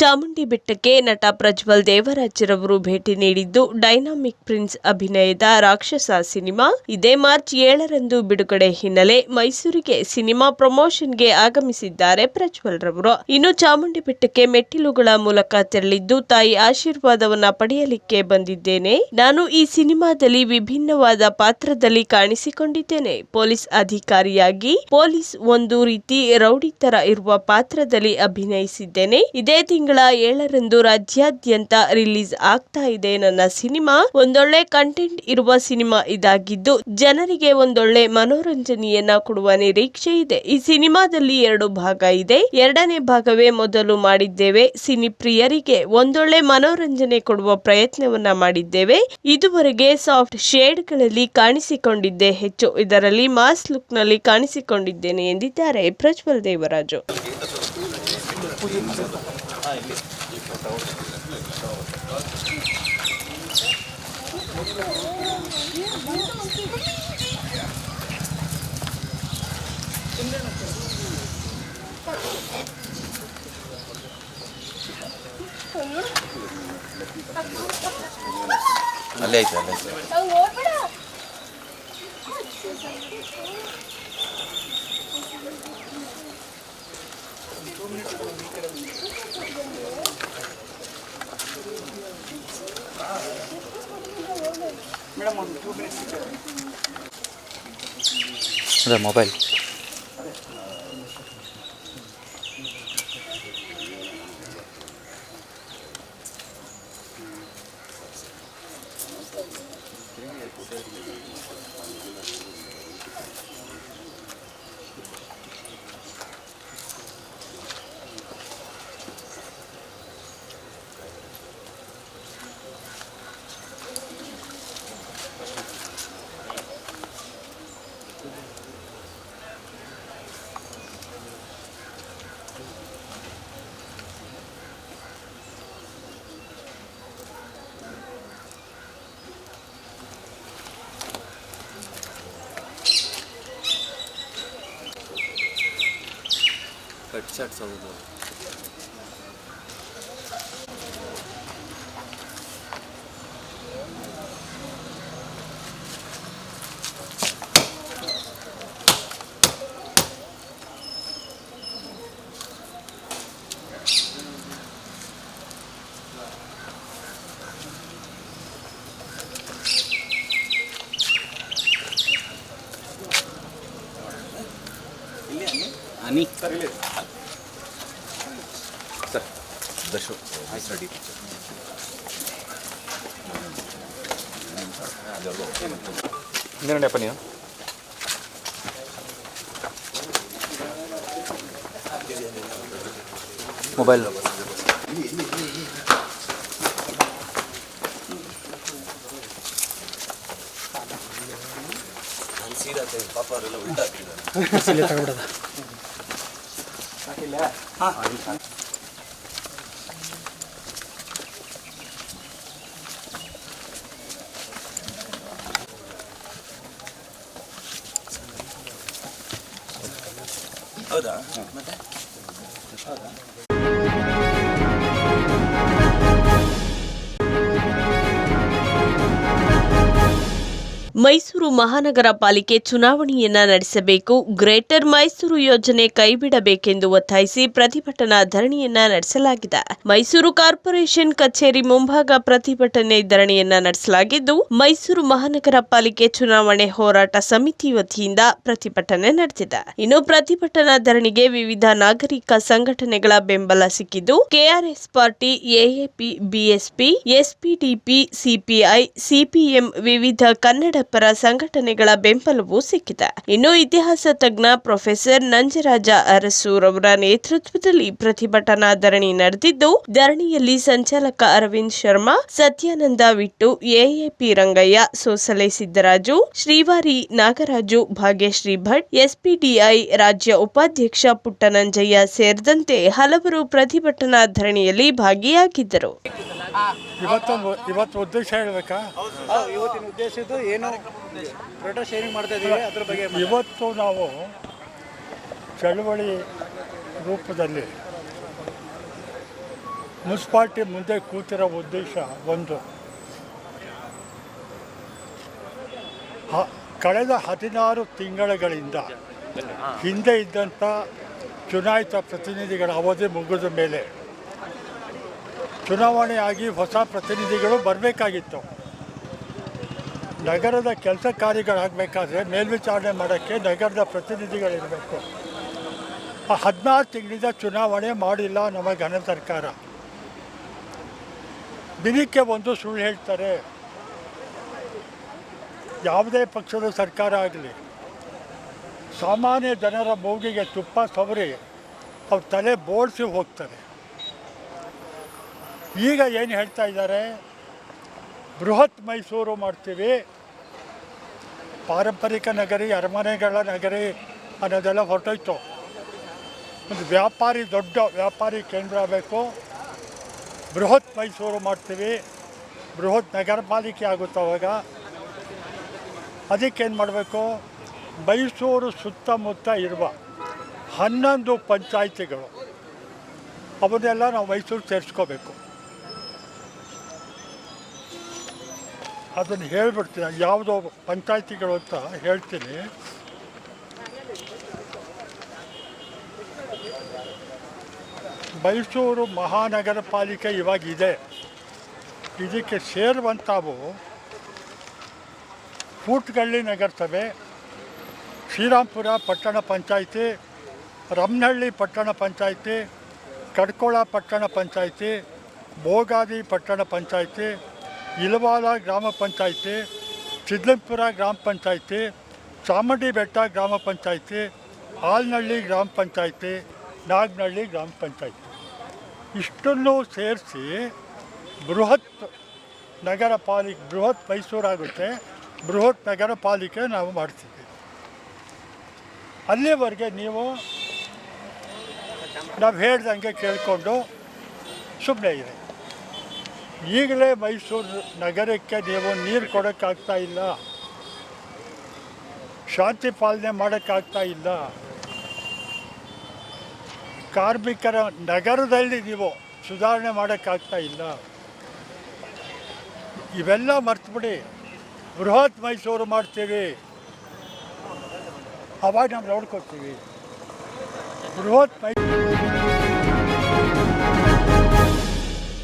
ಚಾಮುಂಡಿ ಬೆಟ್ಟಕ್ಕೆ ನಟ ಪ್ರಜ್ವಲ್ ದೇವರಾಜ್ರವರು ಭೇಟಿ ನೀಡಿದ್ದು ಡೈನಾಮಿಕ್ ಪ್ರಿನ್ಸ್ ಅಭಿನಯದ ರಾಕ್ಷಸ ಸಿನಿಮಾ ಇದೇ ಮಾರ್ಚ್ 7ರಂದು ಬಿಡುಗಡೆ ಹಿನ್ನೆಲೆ ಮೈಸೂರಿಗೆ ಸಿನಿಮಾ ಪ್ರಮೋಷನ್ಗೆ ಆಗಮಿಸಿದ್ದಾರೆ ಪ್ರಜ್ವಲ್ ರವರು. ಇನ್ನು ಚಾಮುಂಡಿ ಬೆಟ್ಟಕ್ಕೆ ಮೆಟ್ಟಿಲುಗಳ ಮೂಲಕ ತೆರಳಿದ್ದು ತಾಯಿ ಆಶೀರ್ವಾದವನ್ನ ಪಡೆಯಲಿಕ್ಕೆ ಬಂದಿದ್ದೇನೆ. ನಾನು ಈ ಸಿನಿಮಾದಲ್ಲಿ ವಿಭಿನ್ನವಾದ ಪಾತ್ರದಲ್ಲಿ ಕಾಣಿಸಿಕೊಂಡಿದ್ದೇನೆ. ಪೊಲೀಸ್ ಅಧಿಕಾರಿಯಾಗಿ ಒಂದು ರೀತಿ ರೌಡಿ ತರ ಇರುವ ಪಾತ್ರದಲ್ಲಿ ಅಭಿನಯಿಸಿದ್ದೇನೆ. ಇದೇ ತಿಂಗಳ 7ರಂದು ರಾಜ್ಯಾದ್ಯಂತ ರಿಲೀಸ್ ಆಗ್ತಾ ಇದೆ ನನ್ನ ಸಿನಿಮಾ. ಒಂದೊಳ್ಳೆ ಕಂಟೆಂಟ್ ಇರುವ ಸಿನಿಮಾ ಇದಾಗಿದ್ದು ಜನರಿಗೆ ಒಂದೊಳ್ಳೆ ಮನೋರಂಜನೆಯನ್ನ ಕೊಡುವ ನಿರೀಕ್ಷೆ ಇದೆ. ಈ ಸಿನಿಮಾದಲ್ಲಿ 2 ಭಾಗ ಇದೆ. 2ನೇ ಭಾಗವೇ ಮೊದಲು ಮಾಡಿದ್ದೇವೆ. ಸಿನಿ ಪ್ರಿಯರಿಗೆ ಒಂದೊಳ್ಳೆ ಮನೋರಂಜನೆ ಕೊಡುವ ಪ್ರಯತ್ನವನ್ನ ಮಾಡಿದ್ದೇವೆ. ಇದುವರೆಗೆ ಸಾಫ್ಟ್ ಶೇಡ್ಗಳಲ್ಲಿ ಕಾಣಿಸಿಕೊಂಡಿದ್ದೆ ಹೆಚ್ಚು. ಇದರಲ್ಲಿ ಮಾಸ್ ಲುಕ್ ನಲ್ಲಿ ಕಾಣಿಸಿಕೊಂಡಿದ್ದೇನೆ ಎಂದಿದ್ದಾರೆ ಪ್ರಜ್ವಲ್ ದೇವರಾಜು. ಅಲ್ಲೇ ಐತೆ ಮೇಡಮ್ ಮೊಬೈಲ್ ಕಟ್ ಶಾಟ್ಸ್ ಹೌದು. ಅನಿ ಸರ್ ದರ್ಶು ಆಯ್ತು ರೆಡಿ. ಇನ್ನೇನಪ್ಪ ನೀವು ಮೊಬೈಲ್ ಸೀದಾ ಪಾಪ ಅವರೆಲ್ಲ ಉಲ್ಟಾ ತಗೊಬಿಡೋದ. ಹೌದಾ ಮತ್ತೆ ಹೌದಾ. ಮೈಸೂರು ಮಹಾನಗರ ಪಾಲಿಕೆ ಚುನಾವಣೆಯನ್ನ ನಡೆಸಬೇಕು, ಗ್ರೇಟರ್ ಮೈಸೂರು ಯೋಜನೆ ಕೈಬಿಡಬೇಕೆಂದು ಒತ್ತಾಯಿಸಿ ಪ್ರತಿಭಟನಾ ಧರಣಿಯನ್ನ ನಡೆಸಲಾಗಿದೆ. ಮೈಸೂರು ಕಾರ್ಪೊರೇಷನ್ ಕಚೇರಿ ಮುಂಭಾಗ ಪ್ರತಿಭಟನೆ ಧರಣಿಯನ್ನ ನಡೆಸಲಾಗಿದ್ದು, ಮೈಸೂರು ಮಹಾನಗರ ಪಾಲಿಕೆ ಚುನಾವಣೆ ಹೋರಾಟ ಸಮಿತಿ ವತಿಯಿಂದ ಪ್ರತಿಭಟನೆ ನಡೆದಿದೆ. ಇನ್ನು ಪ್ರತಿಭಟನಾ ಧರಣಿಗೆ ವಿವಿಧ ನಾಗರಿಕ ಸಂಘಟನೆಗಳ ಬೆಂಬಲ ಸಿಕ್ಕಿದ್ದು, KRS party, AAP, BSP, SPDP, CPI, CPM, ವಿವಿಧ ಕನ್ನಡ ಪರ ಸಂಘಟನೆಗಳ ಬೆಂಬಲವೂ ಸಿಕ್ಕಿದೆ. ಇನ್ನು ಇತಿಹಾಸ ತಜ್ಞ ಪ್ರೊಫೆಸರ್ ನಂಜರಾಜ ಅರಸೂರವರ ನೇತೃತ್ವದಲ್ಲಿ ಪ್ರತಿಭಟನಾ ಧರಣಿ ನಡೆದಿದ್ದು, ಧರಣಿಯಲ್ಲಿ ಸಂಚಾಲಕ ಅರವಿಂದ್ ಶರ್ಮಾ, ಸತ್ಯಾನಂದ ವಿಟ್ಟು, ಎಎಪಿ ರಂಗಯ್ಯ, ಸೋಸಲೆ ಸಿದ್ದರಾಜು, ಶ್ರೀವಾರಿ ನಾಗರಾಜು, ಭಾಗ್ಯಶ್ರೀ ಭಟ್, ಎಸ್ಪಿಡಿಐ ರಾಜ್ಯ ಉಪಾಧ್ಯಕ್ಷ ಪುಟ್ಟನಂಜಯ್ಯ ಸೇರಿದಂತೆ ಹಲವರು ಪ್ರತಿಭಟನಾ ಧರಣಿಯಲ್ಲಿ ಭಾಗಿಯಾಗಿದ್ದರು. ಇವತ್ತು ಉದ್ದೇಶ ಹೇಳಬೇಕಾ? ಇವತ್ತಿನ ಉದ್ದೇಶ ಏನು ಪ್ರೊಟೆಸ್ಟ್ ಶೇರಿಂಗ್ ಮಾಡ್ತಾ ಇದ್ದೀವಿ ಅದ್ರ ಬಗ್ಗೆ. ಇವತ್ತು ನಾವು ಚಳುವಳಿ ರೂಪದಲ್ಲಿ ಮುನ್ಸಿಪಾಲ್ಟಿ ಮುಂದೆ ಕೂತಿರೋ ಉದ್ದೇಶ ಒಂದು, ಕಳೆದ 16 ತಿಂಗಳುಗಳಿಂದ ಹಿಂದೆ ಇದ್ದಂಥ ಚುನಾಯಿತ ಪ್ರತಿನಿಧಿಗಳ ಅವಧಿ ಮುಗಿದ ಮೇಲೆ ಚುನಾವಣೆ ಆಗಿ ಹೊಸ ಪ್ರತಿನಿಧಿಗಳು ಬರಬೇಕಾಗಿತ್ತು. ನಗರದ ಕೆಲಸ ಕಾರ್ಯಗಳಾಗಬೇಕಾದ್ರೆ ಮೇಲ್ವಿಚಾರಣೆ ಮಾಡೋಕ್ಕೆ ನಗರದ ಪ್ರತಿನಿಧಿಗಳಿರಬೇಕು. ಆ 16 ತಿಂಗಳಿಂದ ಚುನಾವಣೆ ಮಾಡಿಲ್ಲ ನಮ್ಮ ಘನ ಸರ್ಕಾರ. ದಿನಕ್ಕೆ ಒಂದು ಸುಳ್ಳು ಹೇಳ್ತಾರೆ. ಯಾವುದೇ ಪಕ್ಷದ ಸರ್ಕಾರ ಆಗಲಿ ಸಾಮಾನ್ಯ ಜನರ ಮೂಗಿಗೆ ತುಪ್ಪ ಸವರಿ ಅವ್ರ ತಲೆ ಬೋಳಿಸಿ ಹೋಗ್ತಾರೆ. ಈಗ ಏನು ಹೇಳ್ತಾ ಇದ್ದಾರೆ, ಬೃಹತ್ ಮೈಸೂರು ಮಾಡ್ತೀವಿ, ಪಾರಂಪರಿಕ ನಗರಿ, ಅರಮನೆಗಳ ನಗರಿ ಅನ್ನೋದೆಲ್ಲ ಹೊರಟೋಯ್ತು. ಒಂದು ದೊಡ್ಡ ವ್ಯಾಪಾರಿ ಕೇಂದ್ರ ಆಗಬೇಕು, ಬೃಹತ್ ಮೈಸೂರು ಮಾಡ್ತೀವಿ, ಬೃಹತ್ ನಗರ ಪಾಲಿಕೆ ಆಗುತ್ತೆ. ಅವಾಗ ಅದಕ್ಕೇನು ಮಾಡಬೇಕು, ಮೈಸೂರು ಸುತ್ತಮುತ್ತ ಇರುವ 11 ಪಂಚಾಯಿತಿಗಳು ಅವನ್ನೆಲ್ಲ ನಾವು ಮೈಸೂರು ಸೇರಿಸ್ಕೋಬೇಕು. ಅದನ್ನು ಹೇಳ್ಬಿಡ್ತೀನಿ, ಯಾವುದೋ ಪಂಚಾಯಿತಿಗಳು ಅಂತ ಹೇಳ್ತೀನಿ. ಮೈಸೂರು ಮಹಾನಗರ ಪಾಲಿಕೆ ಇವಾಗಿದೆ. ಇದಕ್ಕೆ ಸೇರುವಂಥವು ಫೂಟ್ಗಳ್ಳಿ ನಗರಸಭೆ, ಶ್ರೀರಾಂಪುರ ಪಟ್ಟಣ ಪಂಚಾಯಿತಿ, ರಮ್ನಹಳ್ಳಿ ಪಟ್ಟಣ ಪಂಚಾಯಿತಿ, ಕಡ್ಕೋಳ ಪಟ್ಟಣ ಪಂಚಾಯಿತಿ, ಬೋಗಾದಿ ಪಟ್ಟಣ ಪಂಚಾಯಿತಿ, ಇಲವಾಲ ಗ್ರಾಮ ಪಂಚಾಯಿತಿ, ಸಿದ್ಲಿಂಪುರ ಗ್ರಾಮ ಪಂಚಾಯಿತಿ, ಚಾಮುಂಡಿ ಬೆಟ್ಟ ಗ್ರಾಮ ಪಂಚಾಯಿತಿ, ಹಾಲ್ನಹಳ್ಳಿ ಗ್ರಾಮ ಪಂಚಾಯಿತಿ, ನಾಗನಹಳ್ಳಿ ಗ್ರಾಮ ಪಂಚಾಯಿತಿ. ಇಷ್ಟನ್ನು ಸೇರಿಸಿ ಬೃಹತ್ ನಗರ ಪಾಲಿಕೆ, ಬೃಹತ್ ಮೈಸೂರಾಗುತ್ತೆ, ಬೃಹತ್ ನಗರ ಪಾಲಿಕೆ ನಾವು ಮಾಡ್ತೀವಿ. ಅಲ್ಲಿವರೆಗೆ ನೀವು ನಾವು ಹೇಳ್ದಂಗೆ ಕೇಳಿಕೊಂಡು ಸುಮ್ಮನೆ ಇದೆ. ಈಗಲೇ ಮೈಸೂರು ನಗರಕ್ಕೆ ನೀವು ನೀರು ಕೊಡೋಕ್ಕಾಗ್ತಾ ಇಲ್ಲ, ಶಾಂತಿ ಪಾಲನೆ ಮಾಡೋಕ್ಕಾಗ್ತಾ ಇಲ್ಲ, ಕಾರ್ಮಿಕರ ನಗರದಲ್ಲಿ ನೀವು ಸುಧಾರಣೆ ಮಾಡೋಕ್ಕಾಗ್ತಾ ಇಲ್ಲ. ಇವೆಲ್ಲ ಮರ್ತುಬಿಡಿ, ಬೃಹತ್ ಮೈಸೂರು ಮಾಡ್ತೀವಿ, ಅವಾಗ ನಾವು ನೋಡ್ಕೊತೀವಿ. ಬೃಹತ್